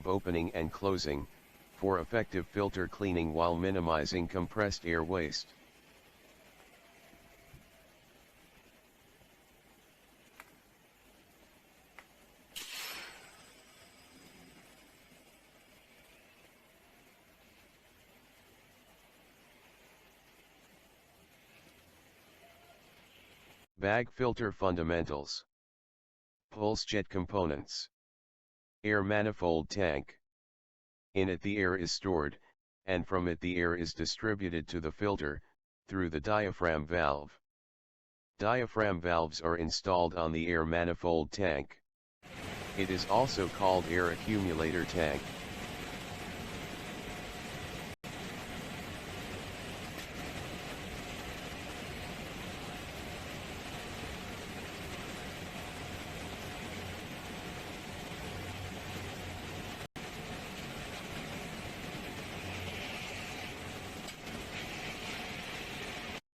opening and closing, for effective filter cleaning while minimizing compressed air waste. Bag filter fundamentals. Pulse jet components. Air manifold tank. In it the air is stored, and from it the air is distributed to the filter, through the diaphragm valve. Diaphragm valves are installed on the air manifold tank. It is also called air accumulator tank.